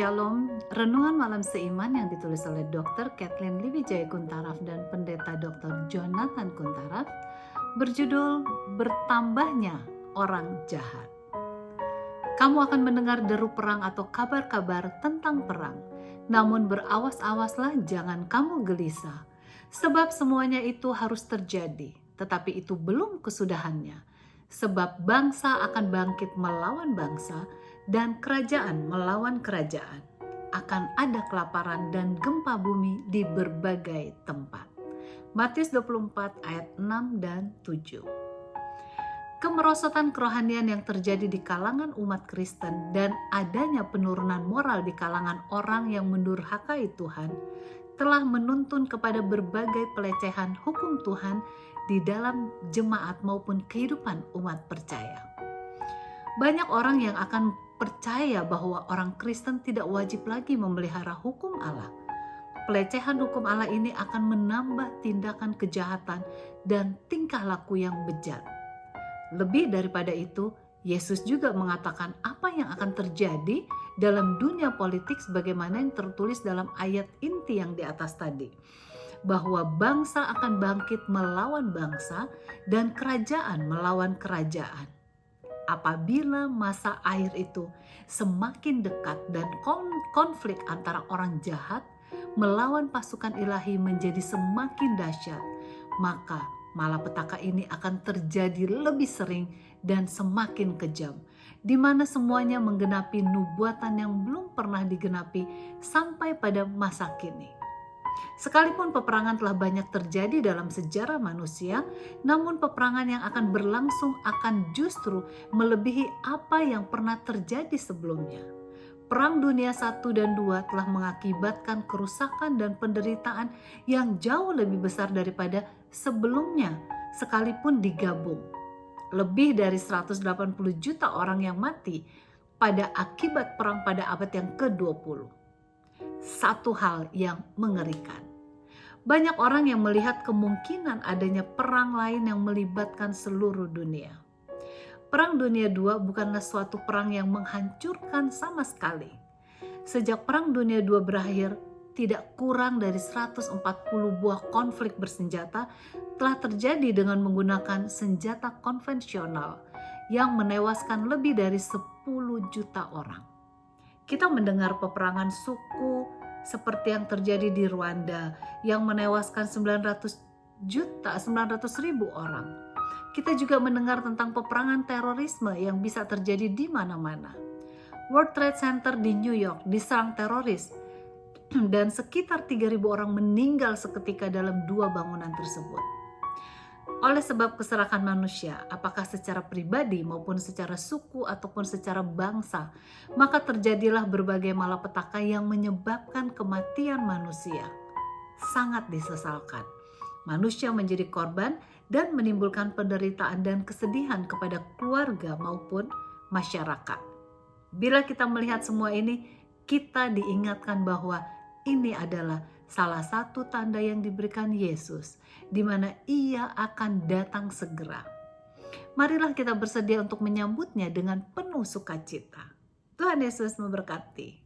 Shalom, renungan malam seiman yang ditulis oleh Dr. Kathleen Liwijaya Kuntaraf dan Pendeta Dr. Jonathan Kuntaraf berjudul Bertambahnya Orang Jahat. Kamu akan mendengar deru perang atau kabar-kabar tentang perang, namun berawas-awaslah jangan kamu gelisah, sebab semuanya itu harus terjadi, tetapi itu belum kesudahannya. Sebab bangsa akan bangkit melawan bangsa, dan kerajaan melawan kerajaan. Akan ada kelaparan dan gempa bumi di berbagai tempat. Matius 24 ayat 6 dan 7. Kemerosotan kerohanian yang terjadi di kalangan umat Kristen dan adanya penurunan moral di kalangan orang yang mendurhakai Tuhan telah menuntun kepada berbagai pelecehan hukum Tuhan di dalam jemaat maupun kehidupan umat percaya. Banyak orang yang akan percaya bahwa orang Kristen tidak wajib lagi memelihara hukum Allah. Pelecehan hukum Allah ini akan menambah tindakan kejahatan dan tingkah laku yang bejat. Lebih daripada itu, Yesus juga mengatakan apa yang akan terjadi dalam dunia politik sebagaimana yang tertulis dalam ayat inti yang di atas tadi. Bahwa bangsa akan bangkit melawan bangsa dan kerajaan melawan kerajaan. Apabila masa akhir itu semakin dekat dan konflik antara orang jahat melawan pasukan ilahi menjadi semakin dahsyat, maka malapetaka ini akan terjadi lebih sering dan semakin kejam, di mana semuanya menggenapi nubuatan yang belum pernah digenapi sampai pada masa kini. Sekalipun peperangan telah banyak terjadi dalam sejarah manusia, namun peperangan yang akan berlangsung akan justru melebihi apa yang pernah terjadi sebelumnya. Perang Dunia I dan II telah mengakibatkan kerusakan dan penderitaan yang jauh lebih besar daripada sebelumnya, sekalipun digabung. Lebih dari 180 juta orang yang mati pada akibat perang pada abad yang ke-20. Satu hal yang mengerikan. Banyak orang yang melihat kemungkinan adanya perang lain yang melibatkan seluruh dunia. Perang Dunia II bukanlah suatu perang yang menghancurkan sama sekali. Sejak Perang Dunia II berakhir, tidak kurang dari 140 buah konflik bersenjata telah terjadi dengan menggunakan senjata konvensional yang menewaskan lebih dari 10 juta orang. Kita mendengar peperangan suku seperti yang terjadi di Rwanda yang menewaskan 900.000 orang. Kita juga mendengar tentang peperangan terorisme yang bisa terjadi di mana-mana. World Trade Center di New York diserang teroris dan sekitar 3.000 orang meninggal seketika dalam 2 bangunan tersebut. Oleh sebab keserakan manusia, apakah secara pribadi maupun secara suku ataupun secara bangsa, maka terjadilah berbagai malapetaka yang menyebabkan kematian manusia. Sangat disesalkan. Manusia menjadi korban dan menimbulkan penderitaan dan kesedihan kepada keluarga maupun masyarakat. Bila kita melihat semua ini, kita diingatkan bahwa ini adalah salah satu tanda yang diberikan Yesus, di mana Ia akan datang segera. Marilah kita bersedia untuk menyambutnya dengan penuh sukacita. Tuhan Yesus memberkati.